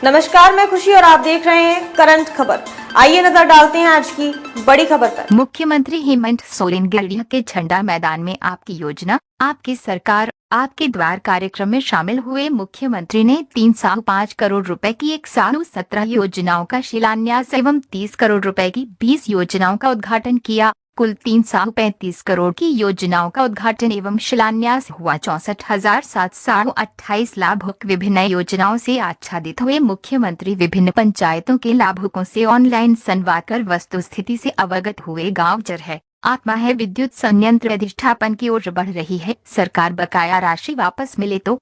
नमस्कार, मैं खुशी और आप देख रहे हैं करंट खबर। आइए नजर डालते हैं आज की बड़ी खबर पर। मुख्यमंत्री हेमंत सोरेन गिरिडीह के झंडा मैदान में आपकी योजना, आपकी सरकार, आपके द्वार कार्यक्रम में शामिल हुए। मुख्यमंत्री ने 305 करोड़ रुपए की 117 योजनाओं का शिलान्यास एवं 30 करोड़ रुपए की 20 योजनाओं का उद्घाटन किया। कुल 335 करोड़ की योजनाओं का उद्घाटन एवं शिलान्यास हुआ। 64,728 लाभुक विभिन्न योजनाओं से आच्छादित हुए। मुख्यमंत्री विभिन्न पंचायतों के लाभुकों से ऑनलाइन संवाद कर वस्तुस्थिति से अवगत हुए। गाँव जर है, आत्मा है, विद्युत संयंत्र अधिष्ठापन की ओर बढ़ रही है। सरकार बकाया राशि वापस मिले तो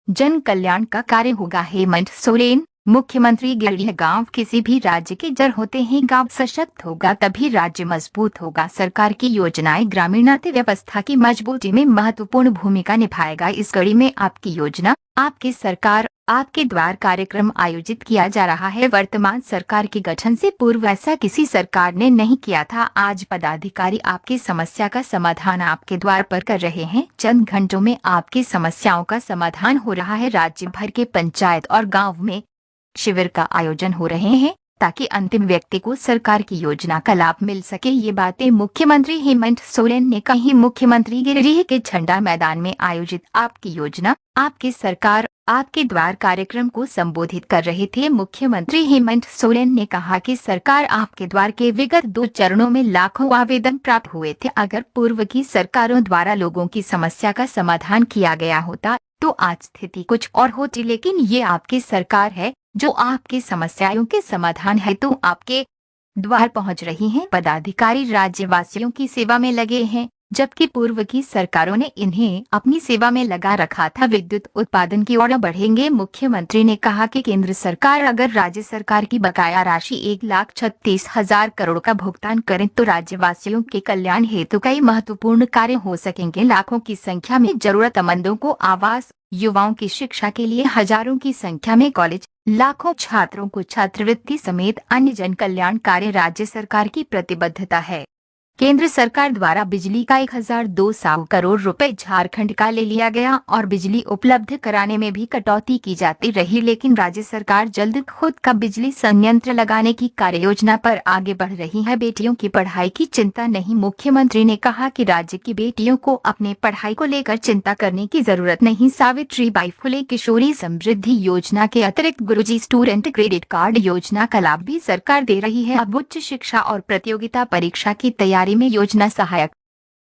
जन कल्याण का कार्य होगा। हेमंत सोरेन, मुख्यमंत्री गिरिडीह। गांव किसी भी राज्य के जड़ होते हैं। गांव सशक्त होगा तभी राज्य मजबूत होगा। सरकार की योजनाएं ग्रामीण अर्थव्यवस्था की मजबूती में महत्वपूर्ण भूमिका निभाएगा। इस कड़ी में आपकी योजना, आपकी सरकार, आपके द्वार कार्यक्रम आयोजित किया जा रहा है। वर्तमान सरकार के गठन से पूर्व ऐसा किसी सरकार ने नहीं किया था। आज पदाधिकारी आपकी समस्या का समाधान आपके द्वार पर कर रहे हैं। चंद घंटों में आपकी समस्याओं का समाधान हो रहा है। राज्य भर के पंचायत और गाँव में शिविर का आयोजन हो रहे हैं ताकि अंतिम व्यक्ति को सरकार की योजना का लाभ मिल सके। ये बातें मुख्यमंत्री हेमंत सोरेन ने कही। मुख्यमंत्री गिरिडीह के झंडा मैदान में आयोजित आपकी योजना, आपकी सरकार, आपके द्वार कार्यक्रम को संबोधित कर रहे थे। मुख्यमंत्री हेमंत सोरेन ने कहा कि सरकार आपके द्वार के विगत 2 चरणों में लाखों आवेदन प्राप्त हुए थे। अगर पूर्व की सरकारों द्वारा लोगों की समस्या का समाधान किया गया होता तो आज स्थिति कुछ और होती, लेकिन ये आपकी सरकार है जो आपकी समस्याओं के समाधान है तो आपके द्वार पहुंच रही हैं। पदाधिकारी राज्यवासियों की सेवा में लगे हैं, जबकि पूर्व की सरकारों ने इन्हें अपनी सेवा में लगा रखा था। विद्युत उत्पादन की ओर बढ़ेंगे। मुख्यमंत्री ने कहा कि केंद्र सरकार अगर राज्य सरकार की बकाया राशि 1,36,000 करोड़ का भुगतान करें तो राज्यवासियों के कल्याण हेतु कई महत्वपूर्ण कार्य हो सकेंगे। लाखों की संख्या में जरूरतमंदों को आवास, युवाओं की शिक्षा के लिए हजारों की संख्या में कॉलेज, लाखों छात्रों को छात्रवृत्ति समेत अन्य जन कल्याण कार्य राज्य सरकार की प्रतिबद्धता है। केंद्र सरकार द्वारा बिजली का 1,200 करोड़ रुपए झारखंड का ले लिया गया और बिजली उपलब्ध कराने में भी कटौती की जाती रही, लेकिन राज्य सरकार जल्द खुद का बिजली संयंत्र लगाने की कार्य योजना पर आगे बढ़ रही है। बेटियों की पढ़ाई की चिंता नहीं। मुख्यमंत्री ने कहा कि राज्य की बेटियों को अपने पढ़ाई को लेकर चिंता करने की जरूरत नहीं। सावित्रीबाई फुले किशोरी समृद्धि योजना के अतिरिक्त गुरुजी स्टूडेंट क्रेडिट कार्ड योजना का लाभ भी सरकार दे रही है। अब उच्च शिक्षा और प्रतियोगिता परीक्षा की तैयारी में योजना सहायक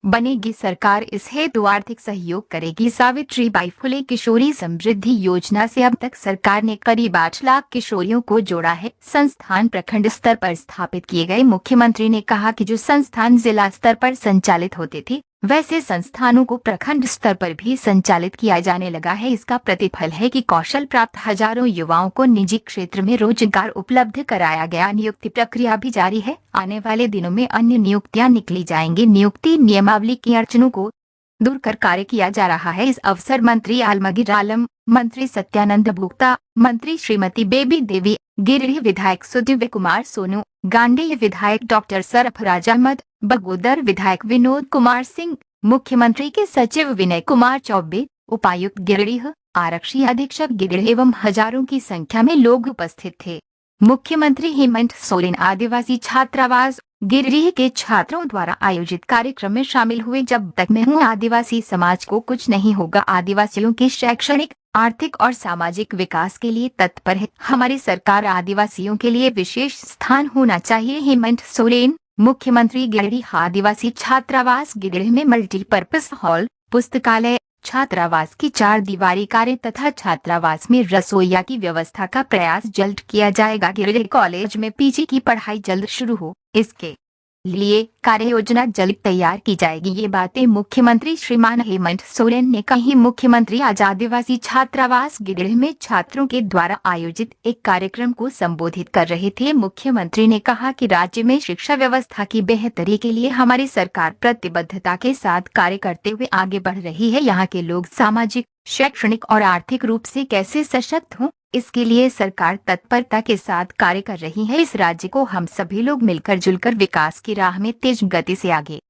बनेगी। सरकार इस हेतु आर्थिक सहयोग करेगी। सावित्रीबाई फुले किशोरी समृद्धि योजना से अब तक सरकार ने करीब 8 लाख किशोरियों को जोड़ा है। संस्थान प्रखंड स्तर पर स्थापित किए गए। मुख्यमंत्री ने कहा कि जो संस्थान जिला स्तर पर संचालित होते थे वैसे संस्थानों को प्रखंड स्तर पर भी संचालित किया जाने लगा है। इसका प्रतिफल है कि कौशल प्राप्त हजारों युवाओं को निजी क्षेत्र में रोजगार उपलब्ध कराया गया। नियुक्ति प्रक्रिया भी जारी है। आने वाले दिनों में अन्य नियुक्तियां निकली जाएंगी। नियुक्ति नियमावली की अड़चनों को दूर कर कार्य किया जा रहा है। इस अवसर मंत्री आलमगीर आलम, मंत्री सत्यानंद भोक्ता, मंत्री श्रीमती बेबी देवी, गिरिडीह विधायक सुदिव्य कुमार सोनू, गांडेय विधायक डॉक्टर सरफराज अहमद, बगोदर विधायक विनोद कुमार सिंह, मुख्यमंत्री के सचिव विनय कुमार चौबे, उपायुक्त गिरिडीह, आरक्षी अधीक्षक गिरिडीह एवं हजारों की संख्या में लोग उपस्थित थे। मुख्यमंत्री हेमंत सोरेन आदिवासी छात्रावास गिरिडीह के छात्रों द्वारा आयोजित कार्यक्रम में शामिल हुए। जब तक मैं हूँ आदिवासी समाज को कुछ नहीं होगा। आदिवासियों के शैक्षणिक, आर्थिक और सामाजिक विकास के लिए तत्पर है। हमारी सरकार आदिवासियों के लिए विशेष स्थान होना चाहिए। हेमंत सोरेन, मुख्यमंत्री गिरिडीह। आदिवासी छात्रावास गिरिडीह में मल्टीपर्पज हॉल, पुस्तकालय, छात्रावास की 4 दीवारी कार्य तथा छात्रावास में रसोइया की व्यवस्था का प्रयास जल्द किया जाएगा। गिरिडीह कॉलेज में पीजी की पढ़ाई जल्द शुरू हो, इसके लिए कार्य योजना जल्द तैयार की जाएगी। ये बातें मुख्यमंत्री श्रीमान हेमंत सोरेन ने कही। मुख्यमंत्री आज आदिवासी छात्रावास गिरिडीह में छात्रों के द्वारा आयोजित एक कार्यक्रम को संबोधित कर रहे थे। मुख्यमंत्री ने कहा कि राज्य में शिक्षा व्यवस्था की बेहतरी के लिए हमारी सरकार प्रतिबद्धता के साथ कार्य करते हुए आगे बढ़ रही है। यहाँ के लोग सामाजिक, शैक्षणिक और आर्थिक रूप से कैसे सशक्त हों, इसके लिए सरकार तत्परता के साथ कार्य कर रही है। इस राज्य को हम सभी लोग मिलकर जुलकर विकास की राह में तेज गति से आगे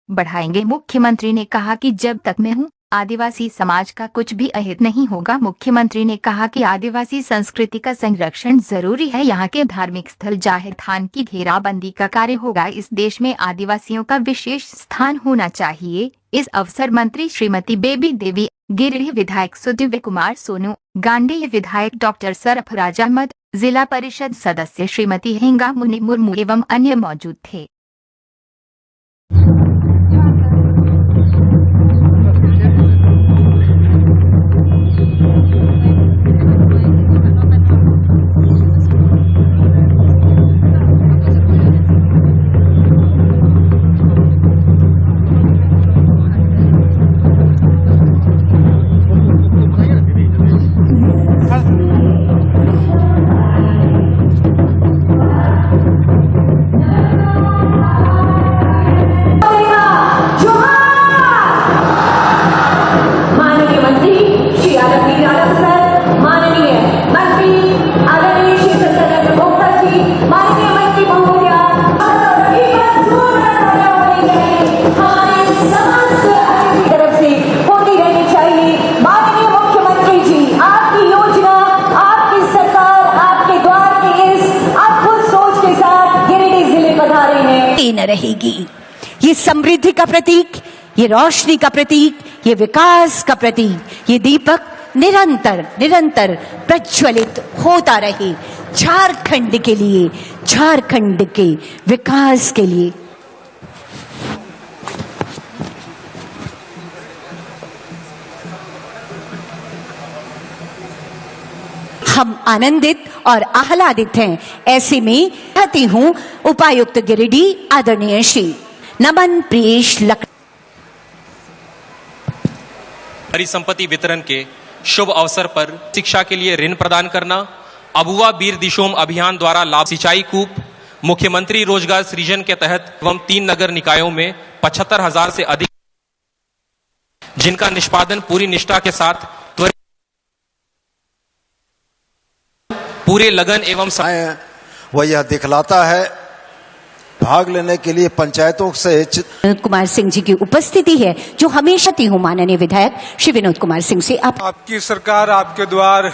बढ़ाएंगे। मुख्यमंत्री ने कहा कि जब तक मैं हूँ आदिवासी समाज का कुछ भी अहित नहीं होगा। मुख्यमंत्री ने कहा कि आदिवासी संस्कृति का संरक्षण जरूरी है। यहाँ के धार्मिक स्थल जाहिर स्थान की घेराबंदी का कार्य होगा। इस देश में आदिवासियों का विशेष स्थान होना चाहिए। इस अवसर मंत्री श्रीमती बेबी देवी, गिरिडीह विधायक सुदिव्य कुमार सोनू, गांडेय विधायक डॉक्टर सरफराज अहमद, जिला परिषद सदस्य श्रीमती हेंगा मुनि मुर्मू एवं अन्य मौजूद थे। न रहेगी। ये समृद्धि का प्रतीक, ये रोशनी का प्रतीक, ये विकास का प्रतीक, ये दीपक निरंतर निरंतर प्रज्वलित होता रहे झारखंड के लिए, झारखंड के विकास के लिए। हम आनंदित और आह्लादित हैं। ऐसे में कहती हूं उपायुक्त गिरिडीह आदरणीय श्री नमन प्रेष परिसंपत्ति वितरण के शुभ अवसर पर शिक्षा के लिए ऋण प्रदान करना, अबुआ बीर दिशोम अभियान द्वारा लाभ सिंचाई कूप, मुख्यमंत्री रोजगार सृजन के तहत एवं 3 नगर निकायों में 75,000 से अधिक जिनका निष्पादन पूरी निष्ठा के साथ पूरे लगन एवं वह यह दिखलाता है। भाग लेने के लिए पंचायतों से विनोद कुमार सिंह जी की उपस्थिति है, जो हमेशा ती हूँ माननीय विधायक श्री विनोद कुमार सिंह से। आपकी सरकार आपके द्वार।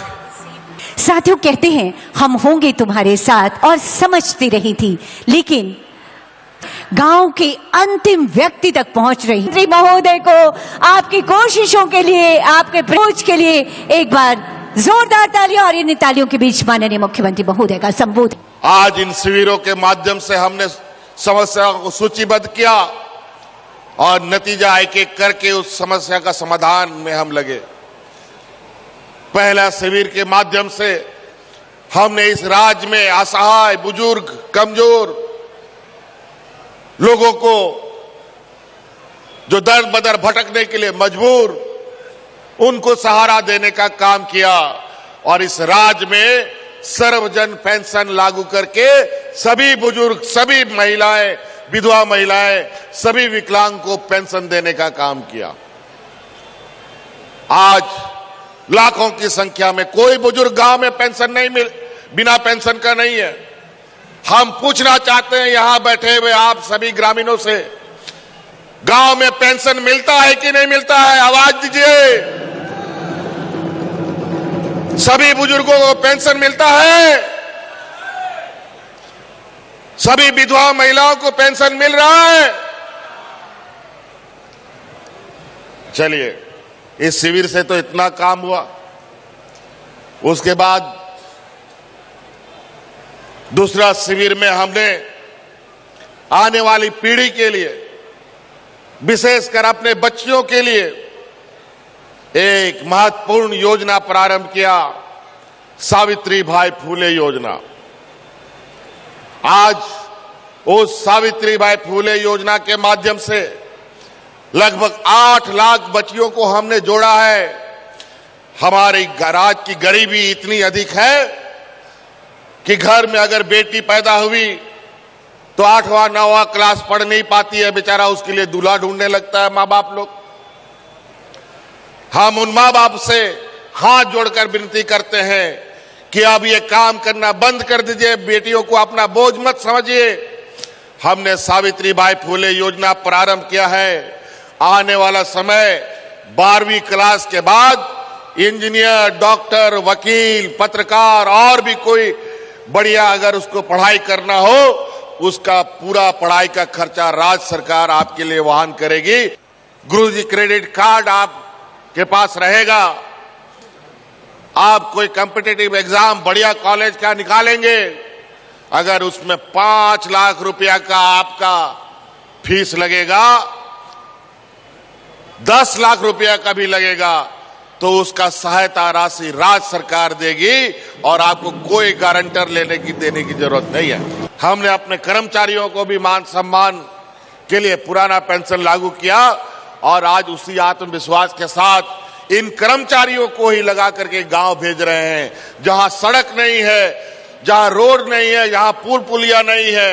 साथियों कहते हैं हम होंगे तुम्हारे साथ, और समझती रही थी, लेकिन गांव के अंतिम व्यक्ति तक पहुंच रही। मंत्री महोदय को आपकी कोशिशों के लिए, आपके पहुंच के लिए एक बार जोरदार तालियां, और इन तालियों के बीच माननीय मुख्यमंत्री महोदय का संबोधन। आज इन शिविरों के माध्यम से हमने समस्याओं को सूचीबद्ध किया और नतीजा एक एक करके उस समस्या का समाधान में हम लगे। पहला शिविर के माध्यम से हमने इस राज्य में असहाय, बुजुर्ग, कमजोर लोगों को जो दर बदर भटकने के लिए मजबूर, उनको सहारा देने का काम किया, और इस राज्य में सर्वजन पेंशन लागू करके सभी बुजुर्ग, सभी महिलाएं, विधवा महिलाएं, सभी विकलांग को पेंशन देने का काम किया। आज लाखों की संख्या में कोई बुजुर्ग गांव में पेंशन नहीं बिना पेंशन का नहीं है। हम पूछना चाहते हैं यहां बैठे हुए आप सभी ग्रामीणों से, गांव में पेंशन मिलता है कि नहीं मिलता है? आवाज दीजिए। सभी बुजुर्गों को पेंशन मिलता है? सभी विधवा महिलाओं को पेंशन मिल रहा है? चलिए, इस शिविर से तो इतना काम हुआ। उसके बाद दूसरा शिविर में हमने आने वाली पीढ़ी के लिए, विशेषकर अपने बच्चियों के लिए एक महत्वपूर्ण योजना प्रारंभ किया, सावित्रीबाई फूले योजना। आज उस सावित्रीबाई फूले योजना के माध्यम से लगभग 8 लाख बच्चियों को हमने जोड़ा है। हमारे राज्य की गरीबी इतनी अधिक है कि घर में अगर बेटी पैदा हुई तो 8वां 9वां क्लास पढ़ नहीं पाती है, बेचारा उसके लिए दूल्हा ढूंढने लगता है माँ बाप लोग। हम उन माँ बाप से हाथ जोड़कर विनती करते हैं कि अब ये काम करना बंद कर दीजिए, बेटियों को अपना बोझ मत समझिए। हमने सावित्रीबाई फूले योजना प्रारंभ किया है। आने वाला समय 12वीं क्लास के बाद इंजीनियर, डॉक्टर, वकील, पत्रकार और भी कोई बढ़िया अगर उसको पढ़ाई करना हो, उसका पूरा पढ़ाई का खर्चा राज्य सरकार आपके लिए वहन करेगी। गुरुजी क्रेडिट कार्ड आपके पास रहेगा। आप कोई कॉम्पिटिटिव एग्जाम बढ़िया कॉलेज का निकालेंगे, अगर उसमें 5 लाख रुपया का आपका फीस लगेगा, 10 लाख रुपया का भी लगेगा, तो उसका सहायता राशि राज्य सरकार देगी और आपको कोई गारंटर देने की जरूरत नहीं है। हमने अपने कर्मचारियों को भी मान सम्मान के लिए पुराना पेंशन लागू किया और आज उसी आत्मविश्वास के साथ इन कर्मचारियों को ही लगा करके गांव भेज रहे हैं, जहां सड़क नहीं है, जहां रोड नहीं है, जहां पुल पुलिया नहीं है,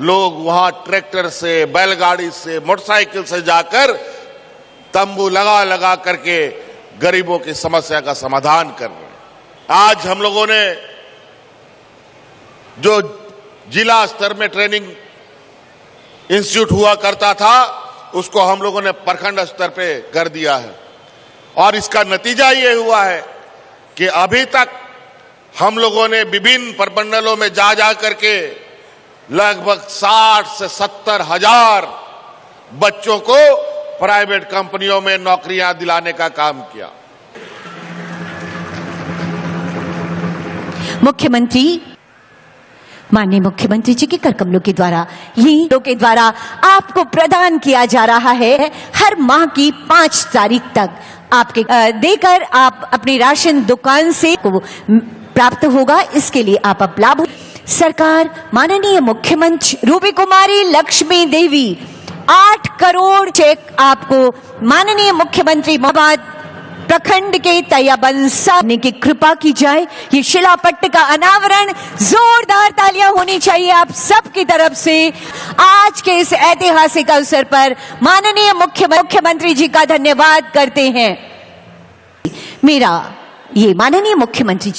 लोग वहां ट्रैक्टर से, बैलगाड़ी से, मोटरसाइकिल से जाकर तंबू लगा लगा करके गरीबों की समस्या का समाधान कर रहे हैं। आज हम लोगों ने जो जिला स्तर में ट्रेनिंग इंस्टीट्यूट हुआ करता था, उसको हम लोगों ने प्रखंड स्तर पे कर दिया है और इसका नतीजा ये हुआ है कि अभी तक हम लोगों ने विभिन्न प्रमंडलों में जा करके लगभग 60 से 70 हजार बच्चों को प्राइवेट कंपनियों में नौकरियां दिलाने का काम किया। मुख्यमंत्री, माननीय मुख्यमंत्री जी के कर कमलों के द्वारा आपको प्रदान किया जा रहा है। हर माह की 5 तारीख तक आपके देकर आप अपनी राशन दुकान से को प्राप्त होगा। इसके लिए आप अब लाभ सरकार माननीय मुख्यमंत्री रूबी कुमारी लक्ष्मी देवी 8 करोड़ चेक आपको माननीय मुख्यमंत्री महोदय प्रखंड के तैयाबंसा ने की कृपा की जाए। ये शिलापट्ट का अनावरण जोरदार तालियां होनी चाहिए आप सबकी तरफ से। आज के इस ऐतिहासिक अवसर पर माननीय मुख्यमंत्री जी का धन्यवाद करते हैं। मेरा ये माननीय मुख्यमंत्री